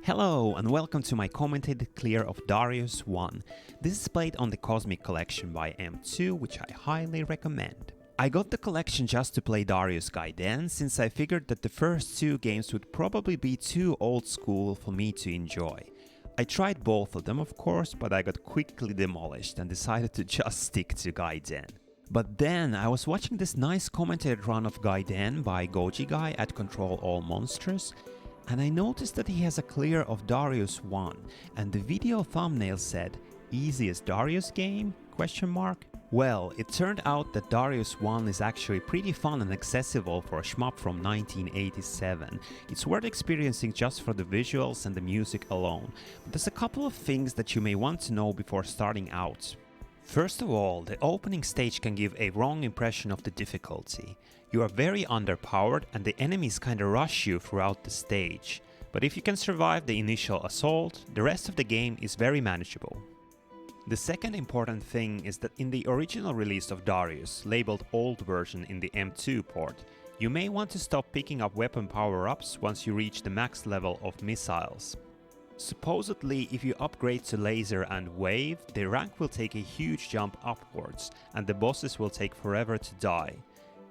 Hello and welcome to my commentated clear of Darius 1. This is played on the Cozmic Collection by M2, which I highly recommend. I got the collection just to play Darius Gaiden, since I figured that the first two games would probably be too old school for me to enjoy. I tried both of them of course, but I got quickly demolished and decided to just stick to Gaiden. But then I was watching this nice commentated run of Gaiden by Goji Guy at Control All Monsters, and I noticed that he has a clear of Darius 1, and the video thumbnail said, "Easiest Darius game?" ? Well, it turned out that Darius 1 is actually pretty fun and accessible for a shmup from 1987. It's worth experiencing just for the visuals and the music alone, but there's a couple of things that you may want to know before starting out. First of all, the opening stage can give a wrong impression of the difficulty. You are very underpowered and the enemies kinda rush you throughout the stage. But if you can survive the initial assault, the rest of the game is very manageable. The second important thing is that in the original release of Darius, labeled Old Version in the M2 port, you may want to stop picking up weapon power-ups once you reach the max level of missiles. Supposedly, if you upgrade to laser and wave, the rank will take a huge jump upwards and the bosses will take forever to die.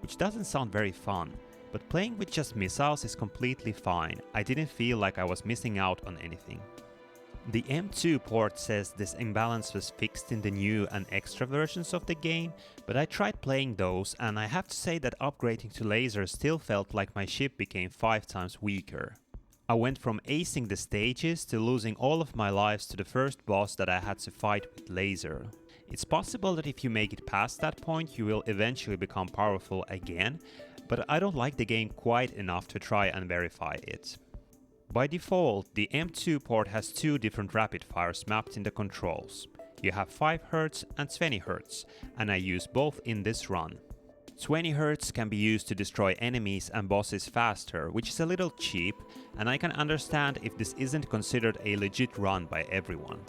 Which doesn't sound very fun, but playing with just missiles is completely fine. I didn't feel like I was missing out on anything. The M2 port says this imbalance was fixed in the new and extra versions of the game, but I tried playing those and I have to say that upgrading to laser still felt like my ship became 5 times weaker. I went from acing the stages to losing all of my lives to the first boss that I had to fight with laser. It's possible that if you make it past that point you will eventually become powerful again, but I don't like the game quite enough to try and verify it. By default, the M2 port has two different rapid fires mapped in the controls. You have 5Hz and 20Hz, and I use both in this run. 20Hz can be used to destroy enemies and bosses faster, which is a little cheap, and I can understand if this isn't considered a legit run by everyone.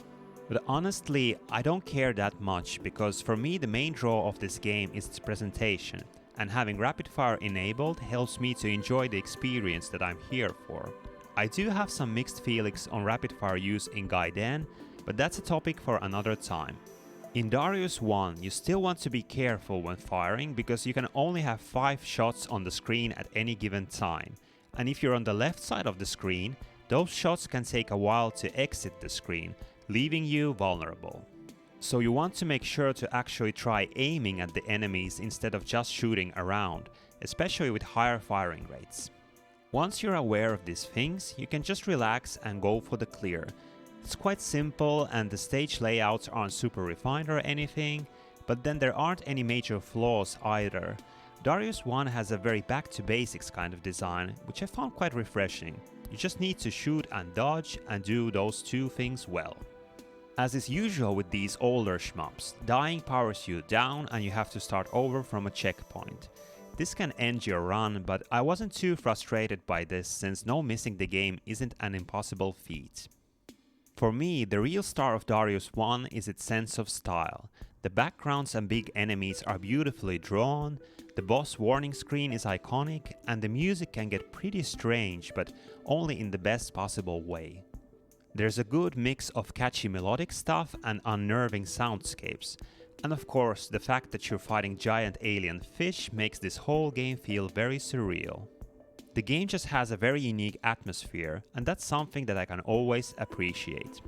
But honestly, I don't care that much, because for me the main draw of this game is its presentation, and having rapid fire enabled helps me to enjoy the experience that I'm here for. I do have some mixed feelings on rapid fire use in Gaiden, but that's a topic for another time. In Darius 1, you still want to be careful when firing because you can only have 5 shots on the screen at any given time. And if you're on the left side of the screen, those shots can take a while to exit the screen, leaving you vulnerable. So you want to make sure to actually try aiming at the enemies instead of just shooting around, especially with higher firing rates. Once you're aware of these things, you can just relax and go for the clear. It's quite simple and the stage layouts aren't super refined or anything, but then there aren't any major flaws either. Darius 1 has a very back to basics kind of design, which I found quite refreshing. You just need to shoot and dodge and do those two things well. As is usual with these older shmups, dying powers you down and you have to start over from a checkpoint. This can end your run, but I wasn't too frustrated by this since no missing the game isn't an impossible feat. For me, the real star of Darius 1 is its sense of style. The backgrounds and big enemies are beautifully drawn, the boss warning screen is iconic, and the music can get pretty strange, but only in the best possible way. There's a good mix of catchy melodic stuff and unnerving soundscapes. And of course, the fact that you're fighting giant alien fish makes this whole game feel very surreal. The game just has a very unique atmosphere, and that's something that I can always appreciate.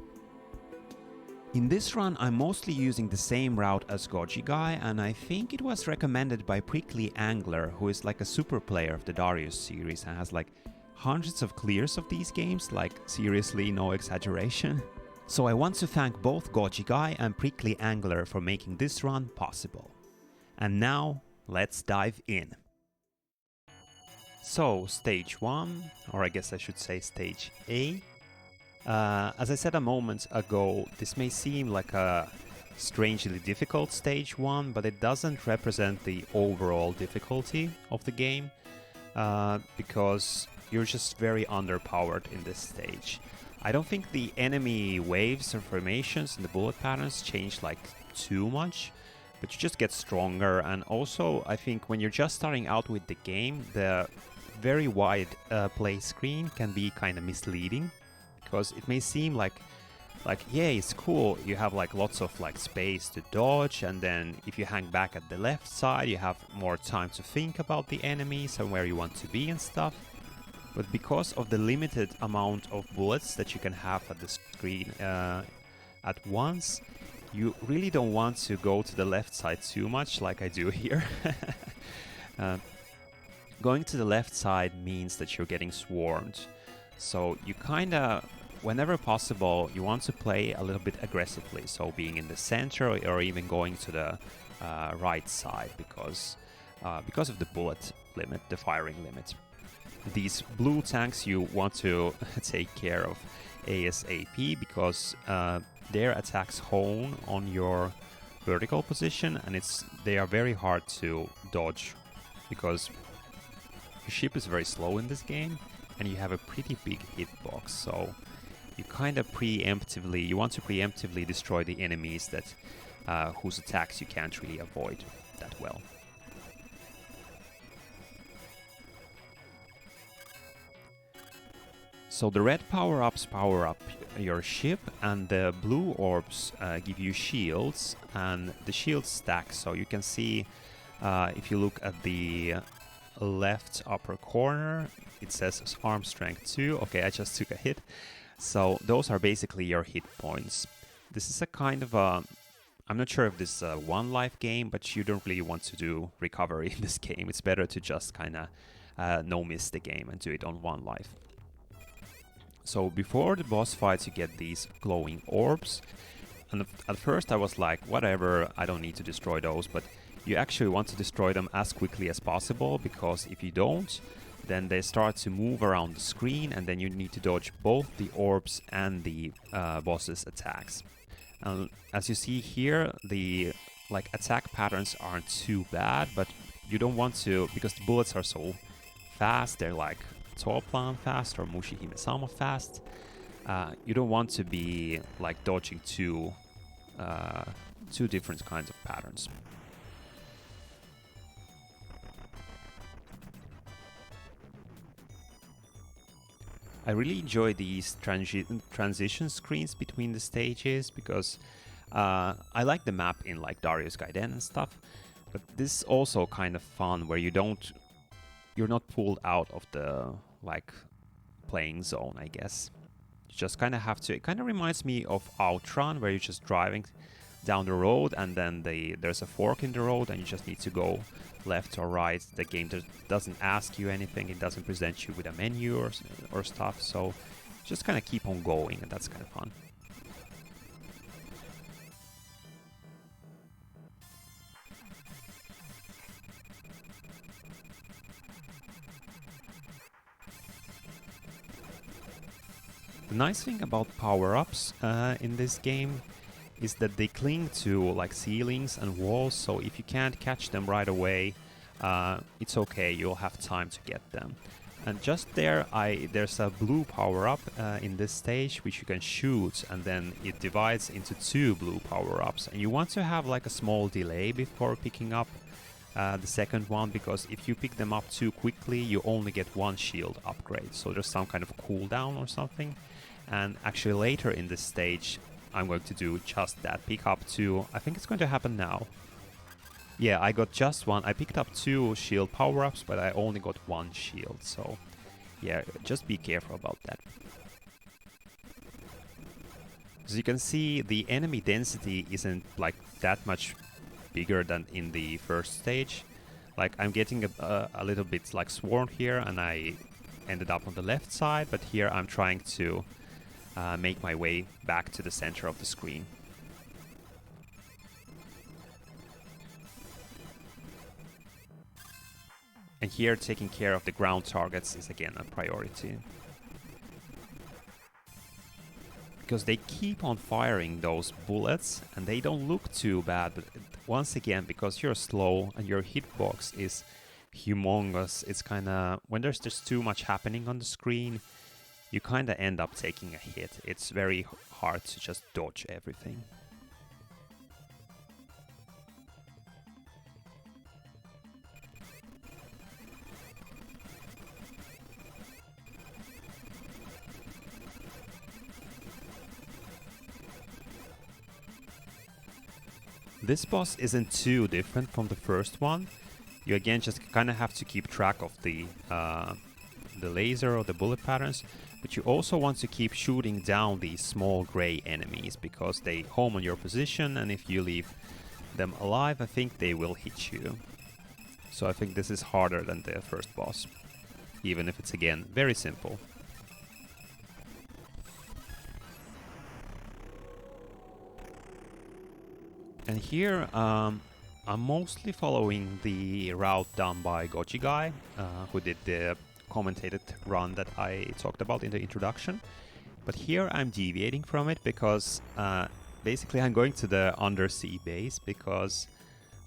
In this run, I'm mostly using the same route as Goji Guy, and I think it was recommended by Prickly Angler, who is like a super player of the Darius series and has like hundreds of clears of these games, like seriously, no exaggeration. So I want to thank both Goji Guy and Prickly Angler for making this run possible. And now, let's dive in. So, stage 1, or I guess I should say stage A. As I said a moment ago, this may seem like a strangely difficult stage 1, but it doesn't represent the overall difficulty of the game, because you're just very underpowered in this stage. I don't think the enemy waves or formations and the bullet patterns change like too much, but you just get stronger, and also I think when you're just starting out with the game, the very wide play screen can be kind of misleading, because it may seem like yeah, it's cool, you have like lots of like space to dodge, and then if you hang back at the left side you have more time to think about the enemies and where you want to be and stuff. But because of the limited amount of bullets that you can have at the screen at once, you really don't want to go to the left side too much like I do here. Going to the left side means that you're getting swarmed, so you kinda, whenever possible, you want to play a little bit aggressively, so being in the center or even going to the right side, because of the bullet limit, the firing limit. These blue tanks you want to take care of ASAP, because their attacks hone on your vertical position, and they are very hard to dodge, because your ship is very slow in this game and you have a pretty big hitbox, so you kind of you want to preemptively destroy the enemies that whose attacks you can't really avoid that well. So the red power-ups power up your ship, and the blue orbs give you shields, and the shields stack, so you can see if you look at the left upper corner, it says arm strength 2. Okay, I just took a hit. So those are basically your hit points. This is a kind of a, I'm not sure if this is a one life game, but you don't really want to do recovery in this game. It's better to just kind of no miss the game and do it on one life. So before the boss fights you get these glowing orbs, and at first I was like, whatever, I don't need to destroy those, but you actually want to destroy them as quickly as possible, because if you don't, then they start to move around the screen, and then you need to dodge both the orbs and the boss's attacks. As you see here, the attack patterns aren't too bad, but you don't want to, because the bullets are so fast, they're like Toplan fast or Mushihime Sama fast. You don't want to be like dodging two different kinds of patterns. I really enjoy these transition screens between the stages, because I like the map in like Darius Gaiden and stuff, but this is also kind of fun where you're not pulled out of the playing zone, I guess. You just kind of have to. It kind of reminds me of Outrun, where you're just driving down the road and then there's a fork in the road and you just need to go left or right. The game doesn't ask you anything, it doesn't present you with a menu or stuff, so just kind of keep on going, and that's kind of fun. The nice thing about power-ups in this game is that they cling to like ceilings and walls, so if you can't catch them right away, it's okay, you'll have time to get them. And just there's a blue power-up in this stage which you can shoot, and then it divides into two blue power-ups, and you want to have like a small delay before picking up the second one, because if you pick them up too quickly you only get one shield upgrade, so there's some kind of cooldown or something. And actually later in this stage I'm going to do just that, pick up two. I think it's going to happen now. Yeah, I got just one. I picked up two shield power-ups, but I only got one shield, so yeah, just be careful about that. As you can see, the enemy density isn't like that much bigger than in the first stage. Like, I'm getting a little bit like swarmed here, and I ended up on the left side, but here I'm trying to make my way back to the center of the screen. And here taking care of the ground targets is again a priority, because they keep on firing those bullets and they don't look too bad, but once again, because you're slow and your hitbox is humongous, it's kinda, when there's just too much happening on the screen, you kinda end up taking a hit. It's very hard to just dodge everything. This boss isn't too different from the first one. You again just kind of have to keep track of the laser or the bullet patterns, but you also want to keep shooting down these small gray enemies because they home on your position, and if you leave them alive, I think they will hit you. So I think this is harder than the first boss, even if it's again very simple. And here I'm mostly following the route done by Goji Guy, who did the commentated run that I talked about in the introduction. But here I'm deviating from it because basically I'm going to the undersea base because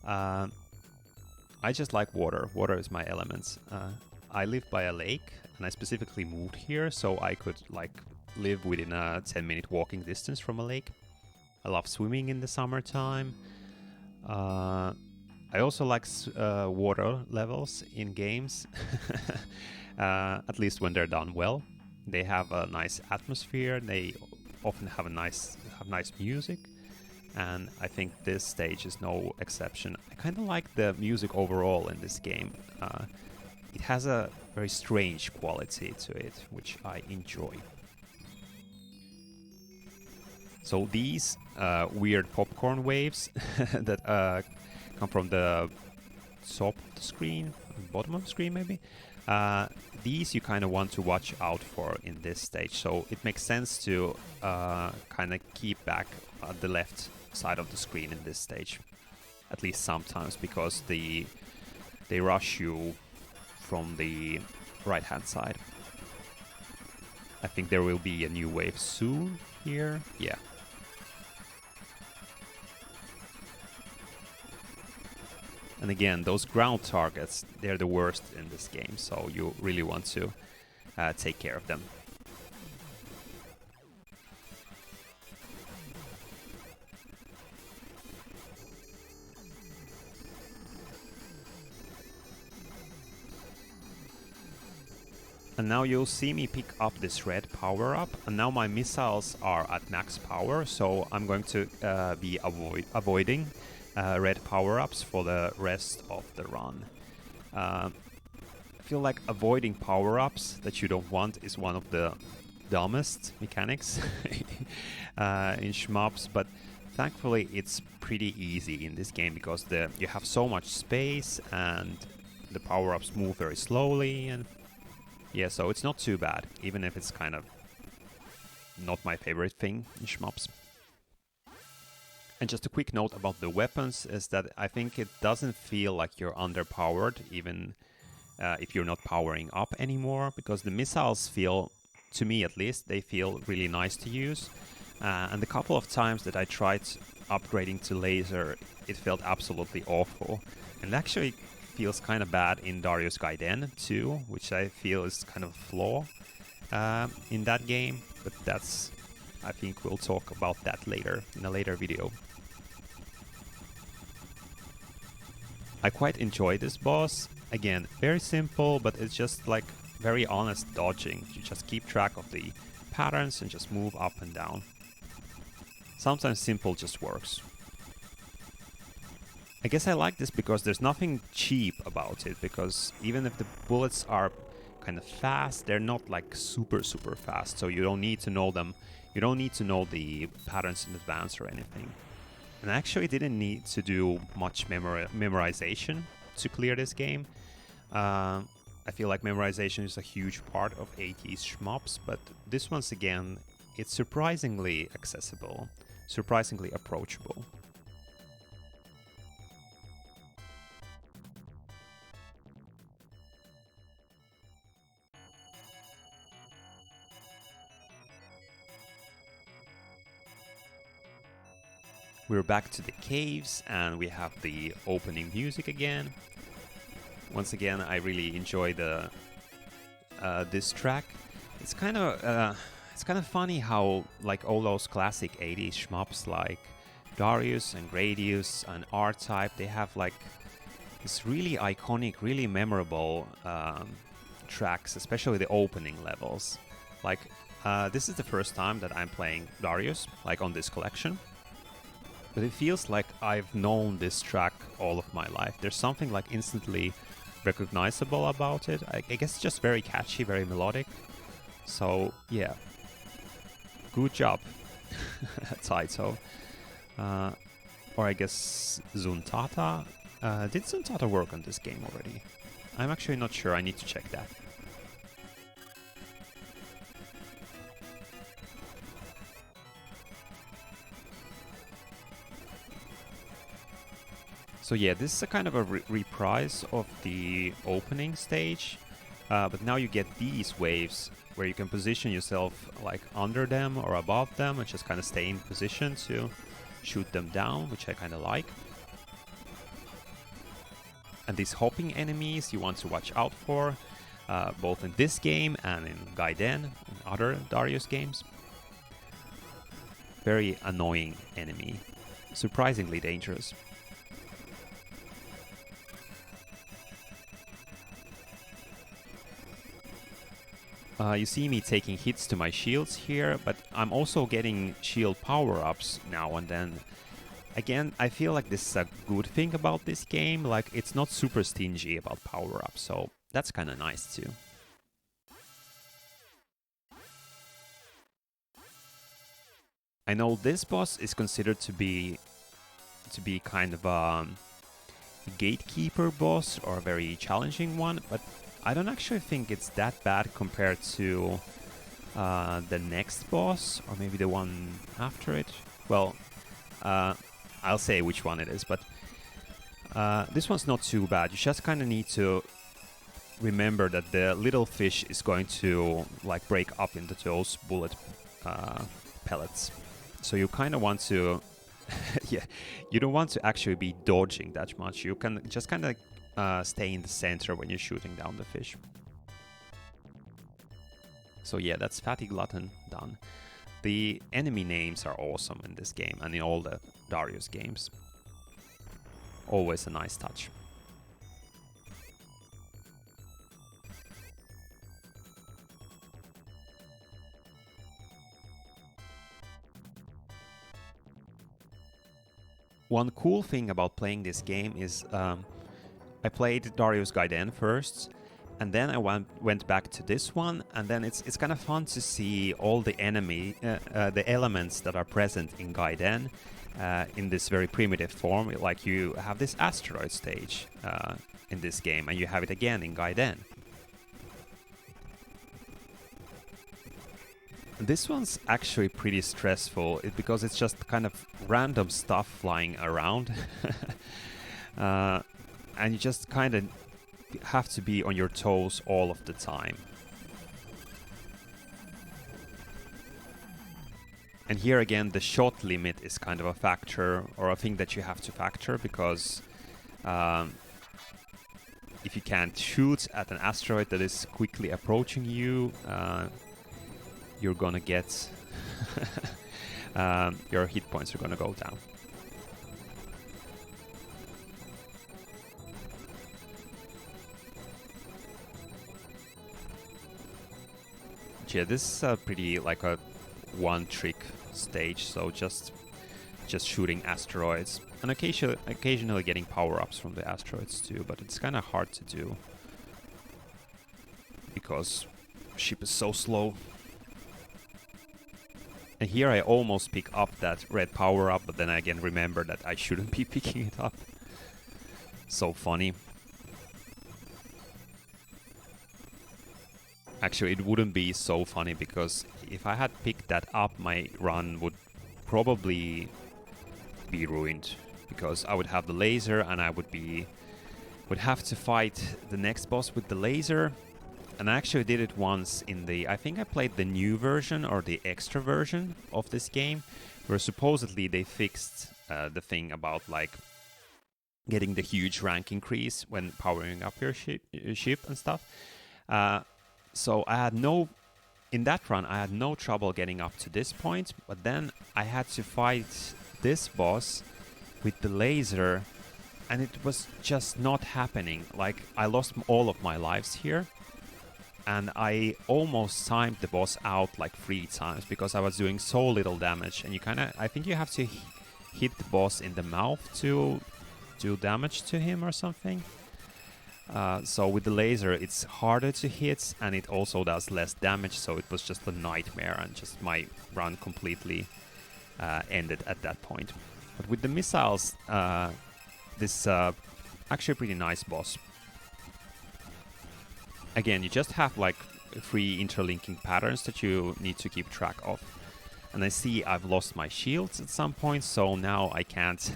I just like water. Water is my element. I live by a lake, and I specifically moved here so I could like live within a 10-minute walking distance from a lake. I love swimming in the summertime. I also like water levels in games, at least when they're done well. They have a nice atmosphere. They often have nice music, and I think this stage is no exception. I kind of like the music overall in this game. It has a very strange quality to it, which I enjoy. So these weird popcorn waves that come from the top of the screen, bottom of the screen maybe, these you kind of want to watch out for in this stage. So it makes sense to kind of keep back at the left side of the screen in this stage, at least sometimes, because they rush you from the right hand side. I think there will be a new wave soon here. Yeah. And again, those ground targets, they're the worst in this game, so you really want to take care of them. And now you'll see me pick up this red power-up, and now my missiles are at max power, so I'm going to be avoiding red power-ups for the rest of the run. I feel like avoiding power-ups that you don't want is one of the dumbest mechanics in shmups, but thankfully it's pretty easy in this game because you have so much space and the power-ups move very slowly, and yeah, so it's not too bad, even if it's kind of not my favorite thing in shmups. And just a quick note about the weapons is that I think it doesn't feel like you're underpowered, even if you're not powering up anymore, because the missiles feel, to me at least, they feel really nice to use. And the couple of times that I tried upgrading to laser, it felt absolutely awful. And actually feels kind of bad in Darius Gaiden too, which I feel is kind of a flaw in that game, but that's, I think we'll talk about that later, in a later video. I quite enjoy this boss. Again, very simple, but it's just like very honest dodging. You just keep track of the patterns and just move up and down. Sometimes simple just works. I guess I like this because there's nothing cheap about it, because even if the bullets are kind of fast, they're not like super fast, so you don't need to know them. You don't need to know the patterns in advance or anything. And I actually didn't need to do much memorization to clear this game. I feel like memorization is a huge part of 80s shmups, but this once again, it's surprisingly accessible, surprisingly approachable. We're back to the caves and we have the opening music again. Once again, I really enjoy the this track. It's kind of funny how like all those classic 80s shmups like Darius and Gradius and R-Type, they have like this really iconic, really memorable tracks, especially the opening levels. Like this is the first time that I'm playing Darius, like on this collection. But it feels like I've known this track all of my life. There's something like instantly recognizable about it. I guess it's just very catchy, very melodic. So yeah, good job, Taito. Or I guess Zuntata. Did Zuntata work on this game already? I'm actually not sure, I need to check that. So yeah, this is a kind of a reprise of the opening stage, but now you get these waves where you can position yourself like under them or above them and just kind of stay in position to shoot them down, which I kind of like. And these hopping enemies you want to watch out for, both in this game and in Gaiden and other Darius games. Very annoying enemy, surprisingly dangerous. You see me taking hits to my shields here, but I'm also getting shield power-ups now and then. Again, I feel like this is a good thing about this game, like it's not super stingy about power-ups, so that's kind of nice too. I know this boss is considered to be kind of a gatekeeper boss or a very challenging one, but I don't actually think it's that bad compared to the next boss, or maybe the one after it. Well, I'll say which one it is, but this one's not too bad. You just kind of need to remember that the little fish is going to like break up into those bullet pellets. So you kind of want to, yeah, you don't want to actually be dodging that much. You can just kind of stay in the center when you're shooting down the fish. So yeah, that's Fatty Glutton done. The enemy names are awesome in this game and in all the Darius games. Always a nice touch. One cool thing about playing this game is I played Darius Gaiden first, and then I went back to this one, and then it's kind of fun to see all the the elements that are present in Gaiden in this very primitive form. Like you have this asteroid stage in this game, and you have it again in Gaiden. This one's actually pretty stressful because it's just kind of random stuff flying around. And you just kind of have to be on your toes all of the time. And here again, the shot limit is kind of a factor, or a thing that you have to factor, because if you can't shoot at an asteroid that is quickly approaching you, you're gonna get your hit points are gonna go down. Yeah, this is a pretty like a one-trick stage, so just shooting asteroids and occasionally getting power-ups from the asteroids too, but it's kind of hard to do because ship is so slow. And here I almost pick up that red power-up, but then I again remember that I shouldn't be picking it up. So funny. Actually, it wouldn't be so funny, because if I had picked that up, my run would probably be ruined, because I would have the laser and I would have to fight the next boss with the laser. And I actually did it once in I think I played the new version or the extra version of this game, where supposedly they fixed the thing about like getting the huge rank increase when powering up your ship and stuff. So in that run, I had no trouble getting up to this point, but then I had to fight this boss with the laser, and it was just not happening. Like, I lost all of my lives here, and I almost timed the boss out like 3 times because I was doing so little damage, and I think you have to hit the boss in the mouth to do damage to him or something. So with the laser it's harder to hit, and it also does less damage, so it was just a nightmare, and just my run completely ended at that point. But with the missiles, this actually a pretty nice boss. Again, you just have like 3 interlinking patterns that you need to keep track of. And I see I've lost my shields at some point, so now I can't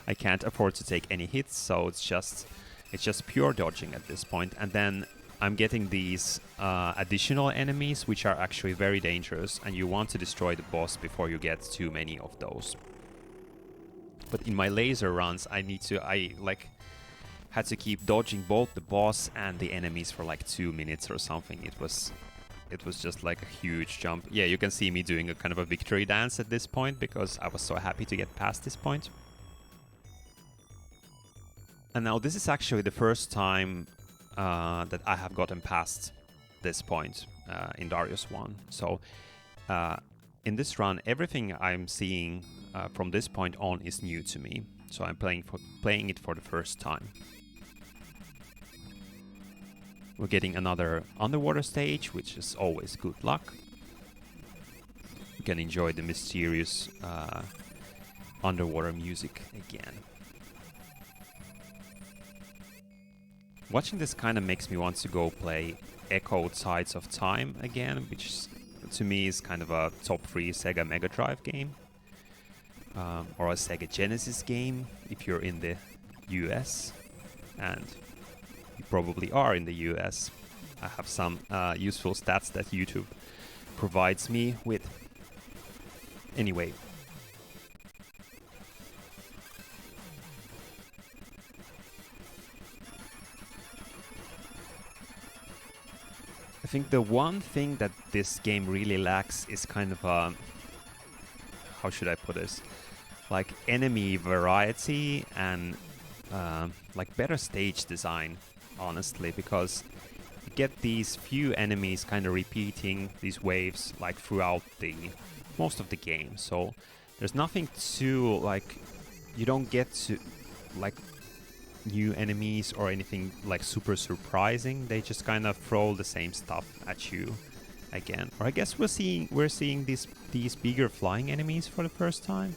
I can't afford to take any hits, so it's just pure dodging at this point. And then I'm getting these additional enemies, which are actually very dangerous, and you want to destroy the boss before you get too many of those. But in my laser runs, I had to keep dodging both the boss and the enemies for like 2 minutes or something. It was just like a huge jump. Yeah, you can see me doing a kind of a victory dance at this point, because I was so happy to get past this point. And now this is actually the first time that I have gotten past this point in Darius 1. So in this run, everything I'm seeing from this point on is new to me. So I'm playing it for the first time. We're getting another underwater stage, which is always good luck. You can enjoy the mysterious underwater music again. Watching this kind of makes me want to go play Echoed Sides of Time again, which to me is kind of a top 3 Sega Mega Drive game. Or a Sega Genesis game, if you're in the US. And you probably are in the US. I have some useful stats that YouTube provides me with. Anyway. I think the one thing that this game really lacks is kind of a... how should I put this? Like enemy variety and like better stage design, honestly, because you get these few enemies kind of repeating these waves like throughout the most of the game. So there's nothing to like, you don't get to like new enemies or anything like super surprising. They just kind of throw the same stuff at you again. Or I guess we're seeing these bigger flying enemies for the first time,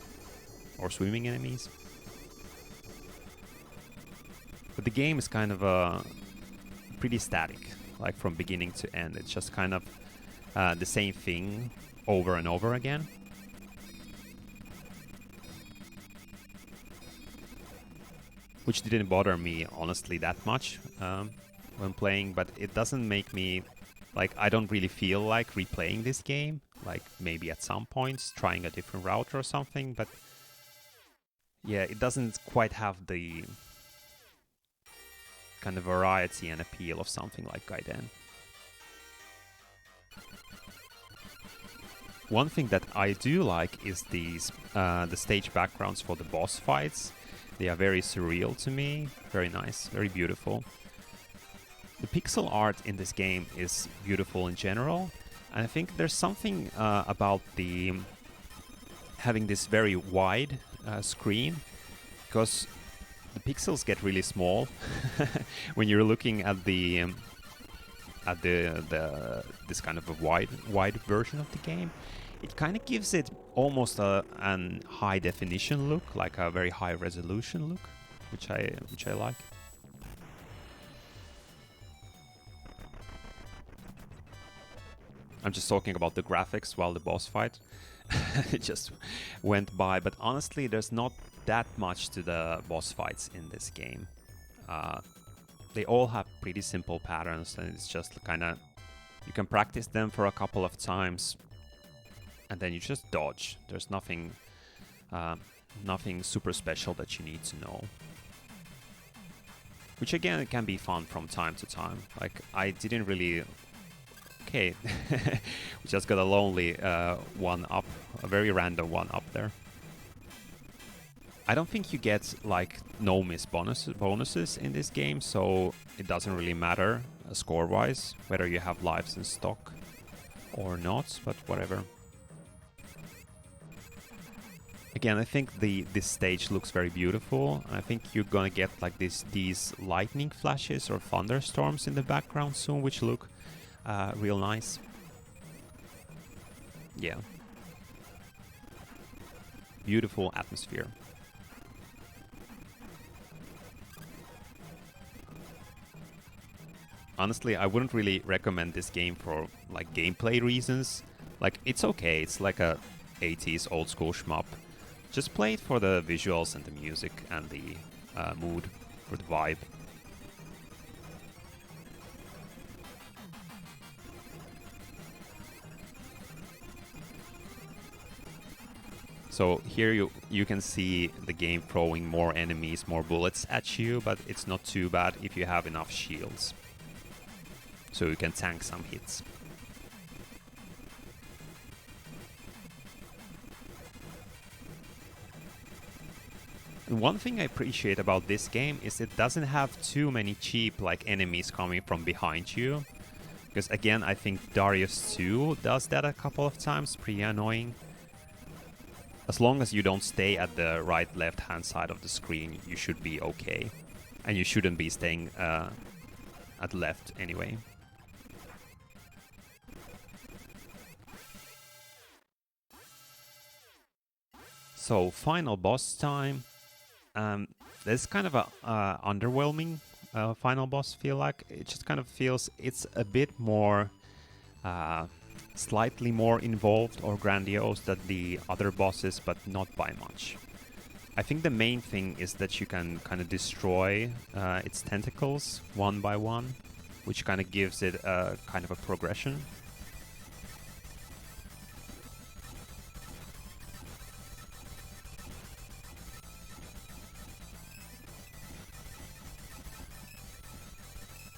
or swimming enemies. But the game is kind of pretty static, like from beginning to end. It's just kind of the same thing over and over again. Which didn't bother me, honestly, that much when playing, but it doesn't make me... like, I don't really feel like replaying this game. Like, maybe at some points, trying a different route or something, but... yeah, it doesn't quite have the kind of variety and appeal of something like Gaiden. One thing that I do like is these the stage backgrounds for the boss fights. They are very surreal to me, very nice, very beautiful. The pixel art in this game is beautiful in general, and I think there's something about the having this very wide screen, because the pixels get really small when you're looking at the this kind of a wide version of the game. It kind of gives it almost an high definition look, like a very high resolution look, which I like. I'm just talking about the graphics while the boss fight it just went by, but honestly there's not that much to the boss fights in this game. They all have pretty simple patterns, and it's just kind of, you can practice them for a couple of times and then you just dodge. There's nothing nothing super special that you need to know. Which again, it can be fun from time to time. Like, I didn't really... Okay, we just got a lonely one-up, a very random one-up there. I don't think you get, like, no-miss bonuses in this game, so it doesn't really matter score-wise whether you have lives in stock or not, but whatever. Again, I think this stage looks very beautiful. I think you're gonna get like these lightning flashes or thunderstorms in the background soon, which look real nice. Yeah. Beautiful atmosphere. Honestly, I wouldn't really recommend this game for like gameplay reasons. Like, it's okay, it's like a 80s old school shmup. Just play it for the visuals and the music and the mood, or the vibe. So here you can see the game throwing more enemies, more bullets at you, but it's not too bad if you have enough shields. So you can tank some hits. And one thing I appreciate about this game is it doesn't have too many cheap like enemies coming from behind you. Because again, I think Darius 2 does that a couple of times, pretty annoying. As long as you don't stay at the right left hand side of the screen, you should be okay. And you shouldn't be staying at left anyway. So, final boss time. There's kind of a underwhelming final boss, feel like. It just kind of feels it's a bit more, slightly more involved or grandiose than the other bosses, but not by much. I think the main thing is that you can kind of destroy its tentacles one by one, which kind of gives it a kind of a progression.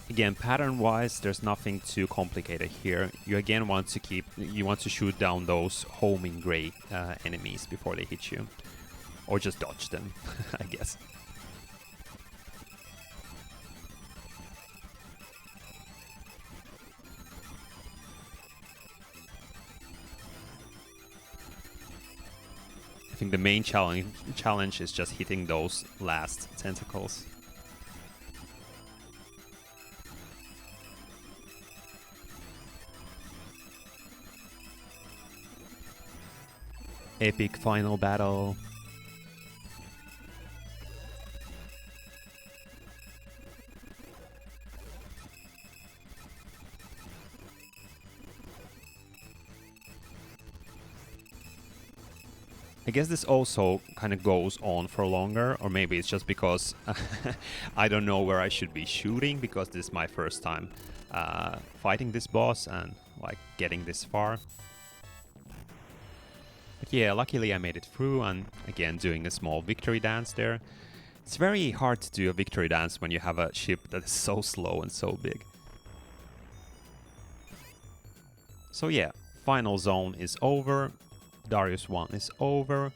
Again, pattern-wise, there's nothing too complicated here. You again want to shoot down those homing gray enemies before they hit you, or just dodge them, I guess. I think the main challenge is just hitting those last tentacles. Epic final battle. I guess this also kind of goes on for longer, or maybe it's just because I don't know where I should be shooting, because this is my first time fighting this boss and like getting this far. But yeah, luckily I made it through, and again doing a small victory dance there. It's very hard to do a victory dance when you have a ship that is so slow and so big. So yeah, final zone is over. Darius 1 is over.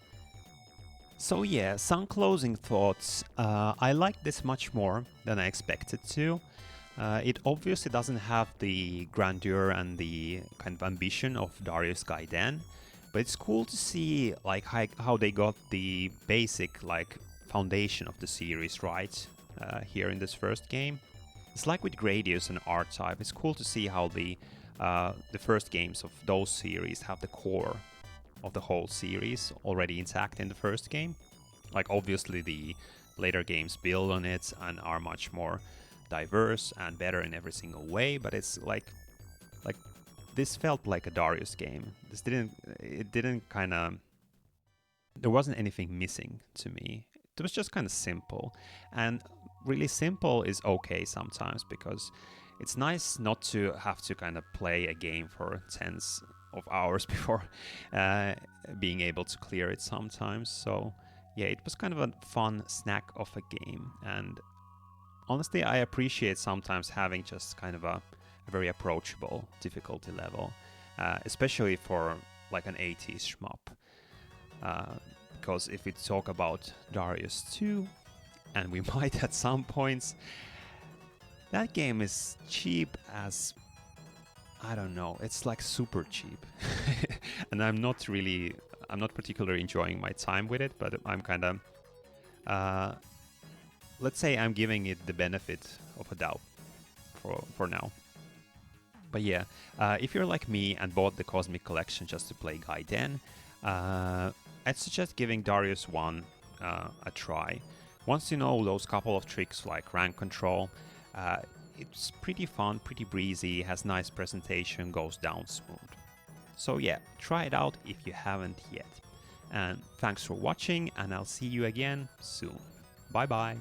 So yeah, some closing thoughts. I like this much more than I expected to. It obviously doesn't have the grandeur and the kind of ambition of Darius Gaiden, but it's cool to see like how they got the basic like foundation of the series right here in this first game. It's like with Gradius and R-Type. It's cool to see how the first games of those series have the core of the whole series already intact in the first game. Like obviously the later games build on it and are much more diverse and better in every single way, but it's like this felt like a Darius game. There wasn't anything missing to me. It was just kind of simple, and really simple is okay sometimes, because it's nice not to have to kind of play a game for tens of hours before being able to clear it sometimes. So yeah, it was kind of a fun snack of a game, and honestly I appreciate sometimes having just kind of a very approachable difficulty level, especially for like an 80s shmup. Because if we talk about Darius 2, and we might at some points, that game is cheap as, I don't know, it's like super cheap. And I'm not really I'm not particularly enjoying my time with it, but I'm kind of, let's say I'm giving it the benefit of a doubt for now. But yeah, if you're like me and bought the Cozmic Collection just to play Gaiden, I'd suggest giving Darius 1 a try. Once you know those couple of tricks like rank control, it's pretty fun, pretty breezy, has nice presentation, goes down smooth. So yeah, try it out if you haven't yet. And thanks for watching, and I'll see you again soon. Bye bye!